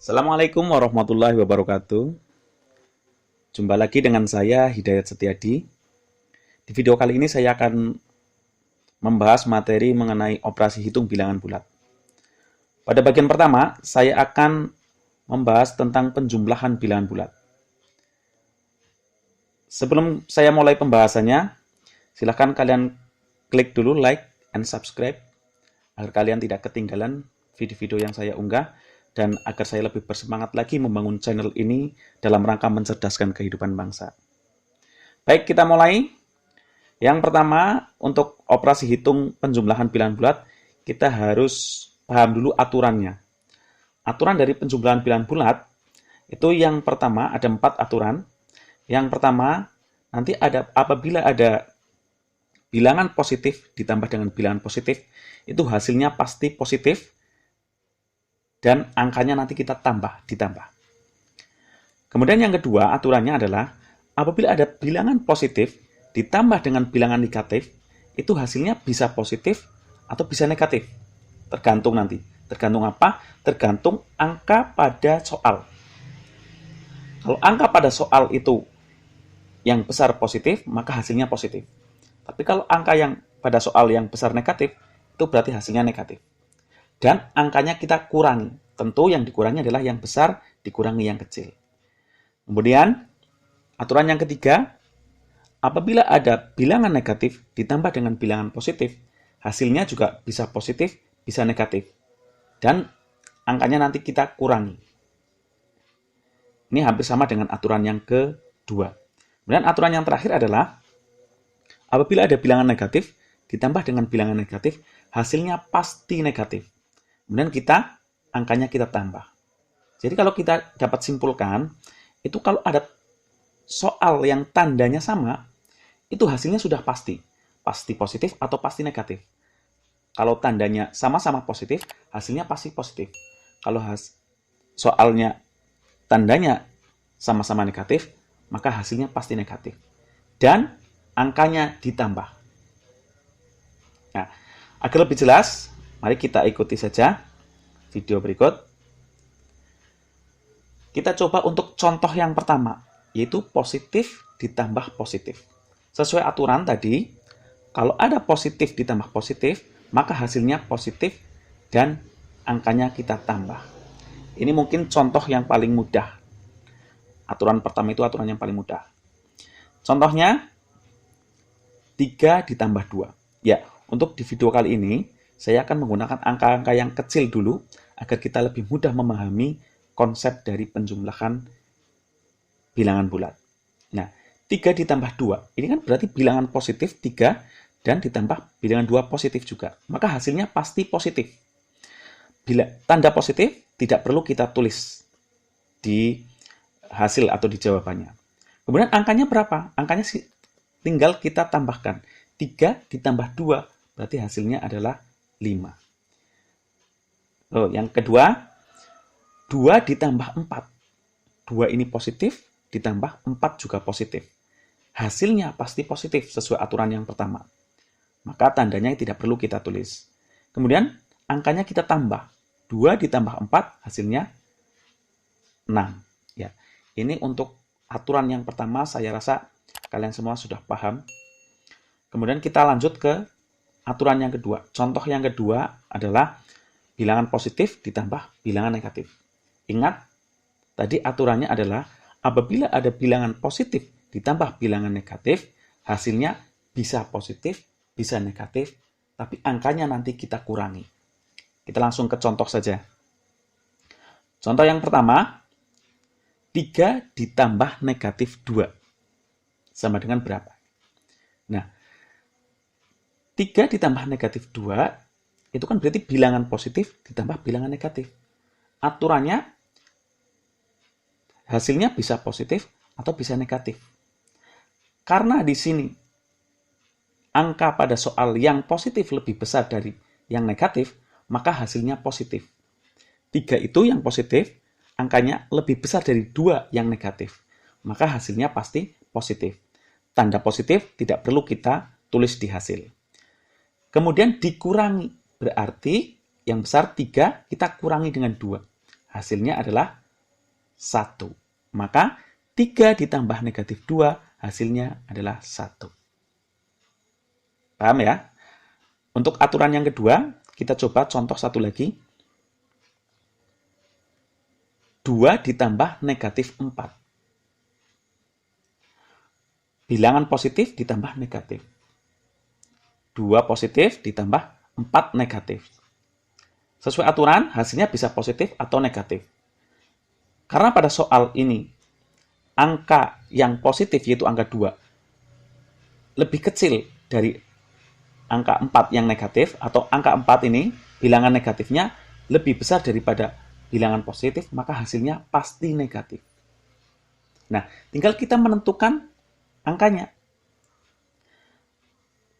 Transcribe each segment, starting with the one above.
Assalamualaikum warahmatullahi wabarakatuh. Jumpa lagi dengan saya Hidayat Setiadi. Di video kali ini saya akan membahas materi mengenai operasi hitung bilangan bulat. Pada bagian pertama, saya akan membahas tentang penjumlahan bilangan bulat. Sebelum saya mulai pembahasannya, silakan kalian klik dulu like and subscribe agar kalian tidak ketinggalan video-video yang saya unggah dan agar saya lebih bersemangat lagi membangun channel ini dalam rangka mencerdaskan kehidupan bangsa. Baik, kita mulai. Yang pertama, untuk operasi hitung penjumlahan bilangan bulat, kita harus paham dulu aturannya. Aturan dari penjumlahan bilangan bulat, itu yang pertama ada 4 aturan. Yang pertama, nanti apabila ada bilangan positif ditambah dengan bilangan positif, itu hasilnya pasti positif, dan angkanya nanti kita ditambah. Kemudian yang kedua, aturannya adalah apabila ada bilangan positif ditambah dengan bilangan negatif, itu hasilnya bisa positif atau bisa negatif. Tergantung nanti. Tergantung apa? Tergantung angka pada soal. Kalau angka pada soal itu yang besar positif, maka hasilnya positif. Tapi kalau angka yang pada soal yang besar negatif, itu berarti hasilnya negatif. Dan angkanya kita kurangi. Tentu yang dikurangi adalah yang besar dikurangi yang kecil. Kemudian, aturan yang ketiga, apabila ada bilangan negatif ditambah dengan bilangan positif, hasilnya juga bisa positif, bisa negatif. Dan angkanya nanti kita kurangi. Ini hampir sama dengan aturan yang kedua. Kemudian aturan yang terakhir adalah, apabila ada bilangan negatif ditambah dengan bilangan negatif, hasilnya pasti negatif. Kemudian angkanya kita tambah. Jadi kalau kita dapat simpulkan, itu kalau ada soal yang tandanya sama, itu hasilnya sudah pasti. Pasti positif atau pasti negatif. Kalau tandanya sama-sama positif, hasilnya pasti positif. Kalau soalnya tandanya sama-sama negatif, maka hasilnya pasti negatif. Dan angkanya ditambah. Nah, agar lebih jelas, mari kita ikuti saja video berikut. Kita coba untuk contoh yang pertama, yaitu positif ditambah positif. Sesuai aturan tadi, kalau ada positif ditambah positif, maka hasilnya positif dan angkanya kita tambah. Ini mungkin contoh yang paling mudah. Aturan pertama itu aturan yang paling mudah. Contohnya, 3 ditambah 2. Ya, untuk di video kali ini, saya akan menggunakan angka-angka yang kecil dulu agar kita lebih mudah memahami konsep dari penjumlahan bilangan bulat. Nah, 3 ditambah 2, ini kan berarti bilangan positif 3 dan ditambah bilangan 2 positif juga. Maka hasilnya pasti positif. Bila tanda positif tidak perlu kita tulis di hasil atau di jawabannya. Kemudian angkanya berapa? Angkanya tinggal kita tambahkan. 3 ditambah 2, berarti hasilnya adalah 5. Yang kedua, 2 ditambah 4. 2 ini positif, ditambah 4 juga positif. Hasilnya pasti positif sesuai aturan yang pertama. Maka tandanya tidak perlu kita tulis. Kemudian, angkanya kita tambah. 2 ditambah 4, hasilnya 6. Ya, ini untuk aturan yang pertama, saya rasa kalian semua sudah paham. Kemudian kita lanjut ke aturan yang kedua. Contoh yang kedua adalah bilangan positif ditambah bilangan negatif. Ingat, tadi aturannya adalah apabila ada bilangan positif ditambah bilangan negatif, hasilnya bisa positif, bisa negatif, tapi angkanya nanti kita kurangi. Kita langsung ke contoh saja. Contoh yang pertama, 3 ditambah negatif 2. Sama dengan berapa? Nah, 3 ditambah negatif 2, itu kan berarti bilangan positif ditambah bilangan negatif. Aturannya, hasilnya bisa positif atau bisa negatif. Karena di sini, angka pada soal yang positif lebih besar dari yang negatif, maka hasilnya positif. 3 itu yang positif, angkanya lebih besar dari 2 yang negatif. Maka hasilnya pasti positif. Tanda positif tidak perlu kita tulis di hasil. Kemudian dikurangi, berarti yang besar 3 kita kurangi dengan 2. hasilnya adalah 1. Maka 3 ditambah negatif 2 hasilnya adalah 1. Paham ya? Untuk aturan yang kedua, kita coba contoh satu lagi. 2 ditambah negatif 4. Bilangan positif ditambah negatif. 2 positif ditambah 4 negatif. Sesuai aturan, hasilnya bisa positif atau negatif. Karena pada soal ini, angka yang positif yaitu angka 2 lebih kecil dari angka 4 yang negatif, atau angka 4 ini, bilangan negatifnya lebih besar daripada bilangan positif, maka hasilnya pasti negatif. Nah, tinggal kita menentukan angkanya.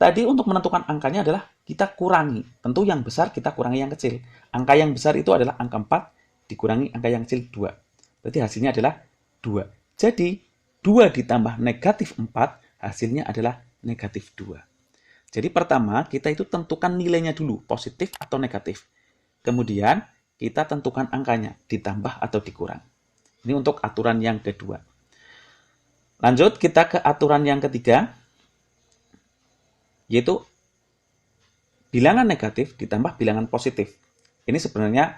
Tadi untuk menentukan angkanya adalah kita kurangi. Tentu yang besar kita kurangi yang kecil. Angka yang besar itu adalah angka 4 dikurangi angka yang kecil 2. Berarti hasilnya adalah 2. Jadi 2 ditambah negatif 4 hasilnya adalah negatif 2. Jadi pertama kita itu tentukan nilainya dulu, positif atau negatif. Kemudian kita tentukan angkanya, ditambah atau dikurang. Ini untuk aturan yang kedua. Lanjut kita ke aturan yang ketiga, yaitu bilangan negatif ditambah bilangan positif. Ini sebenarnya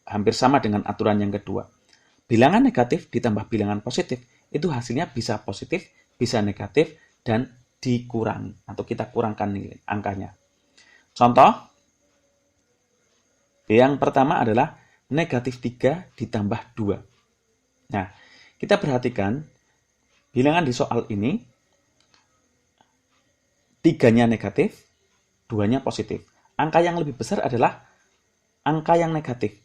hampir sama dengan aturan yang kedua. Bilangan negatif ditambah bilangan positif, itu hasilnya bisa positif, bisa negatif, dan dikurangi. Atau kita kurangkan nilai angkanya. Contoh, yang pertama adalah negatif 3 ditambah 2. Nah, kita perhatikan, bilangan di soal ini, 3-nya negatif, 2-nya positif. Angka yang lebih besar adalah angka yang negatif.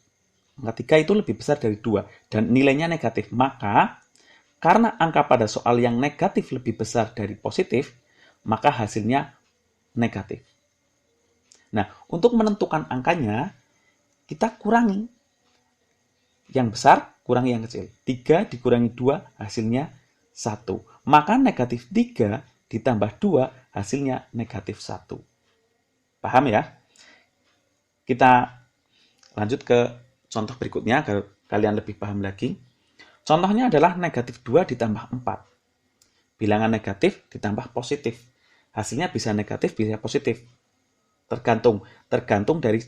Angka 3 itu lebih besar dari 2, dan nilainya negatif. Maka, karena angka pada soal yang negatif lebih besar dari positif, maka hasilnya negatif. Nah, untuk menentukan angkanya, kita kurangi. Yang besar, kurangi yang kecil. 3 dikurangi 2, hasilnya 1. Maka negatif 3 ditambah 2, hasilnya negatif 1. Paham ya? Kita lanjut ke contoh berikutnya agar kalian lebih paham lagi. Contohnya adalah negatif 2 ditambah 4. Bilangan negatif ditambah positif. Hasilnya bisa negatif, bisa positif. Tergantung dari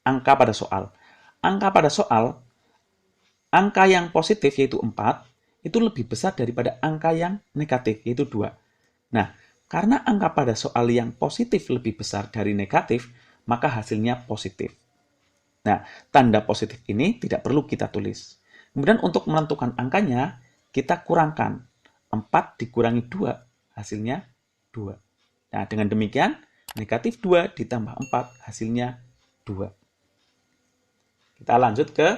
angka pada soal. Angka pada soal, angka yang positif yaitu 4, itu lebih besar daripada angka yang negatif yaitu 2. Nah, karena angka pada soal yang positif lebih besar dari negatif, maka hasilnya positif. Nah, tanda positif ini tidak perlu kita tulis. Kemudian untuk menentukan angkanya, kita kurangkan. 4 dikurangi 2, hasilnya 2. Nah, dengan demikian, negatif 2 ditambah 4, hasilnya 2. Kita lanjut ke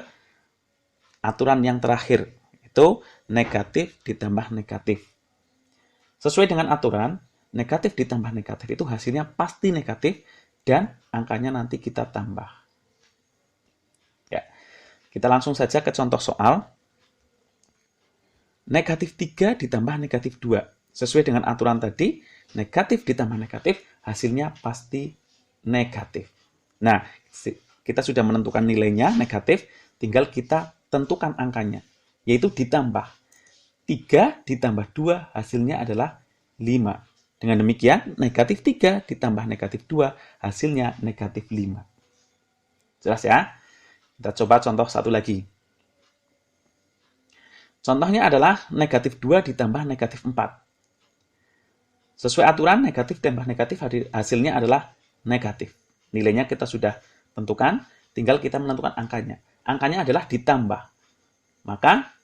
aturan yang terakhir, yaitu negatif ditambah negatif. Sesuai dengan aturan, negatif ditambah negatif itu hasilnya pasti negatif dan angkanya nanti kita tambah. Ya, kita langsung saja ke contoh soal. Negatif 3 ditambah negatif 2. Sesuai dengan aturan tadi, negatif ditambah negatif, hasilnya pasti negatif. Nah, kita sudah menentukan nilainya, negatif, tinggal kita tentukan angkanya, yaitu ditambah. 3 ditambah 2, hasilnya adalah 5. Dengan demikian, negatif 3 ditambah negatif 2, hasilnya negatif 5. Jelas ya? Kita coba contoh satu lagi. Contohnya adalah negatif 2 ditambah negatif 4. Sesuai aturan, negatif tambah negatif hasilnya adalah negatif. Nilainya kita sudah tentukan, tinggal kita menentukan angkanya. Angkanya adalah ditambah. Maka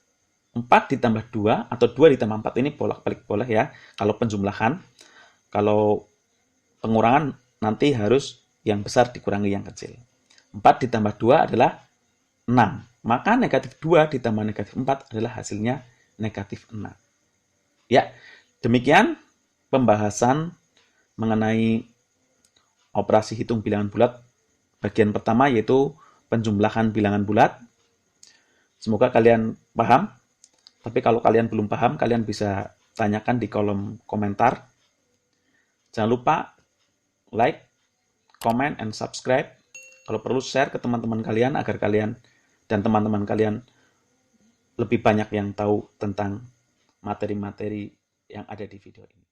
4 ditambah 2 atau 2 ditambah 4 ini bolak-balik boleh ya. Kalau penjumlahan, kalau pengurangan nanti harus yang besar dikurangi yang kecil. 4 ditambah 2 adalah 6. Maka negatif 2 ditambah negatif 4 adalah hasilnya negatif 6. Ya, demikian pembahasan mengenai operasi hitung bilangan bulat bagian pertama, yaitu penjumlahan bilangan bulat. Semoga kalian paham. Tapi kalau kalian belum paham, kalian bisa tanyakan di kolom komentar. Jangan lupa like, comment, and subscribe. Kalau perlu share ke teman-teman kalian agar kalian dan teman-teman kalian lebih banyak yang tahu tentang materi-materi yang ada di video ini.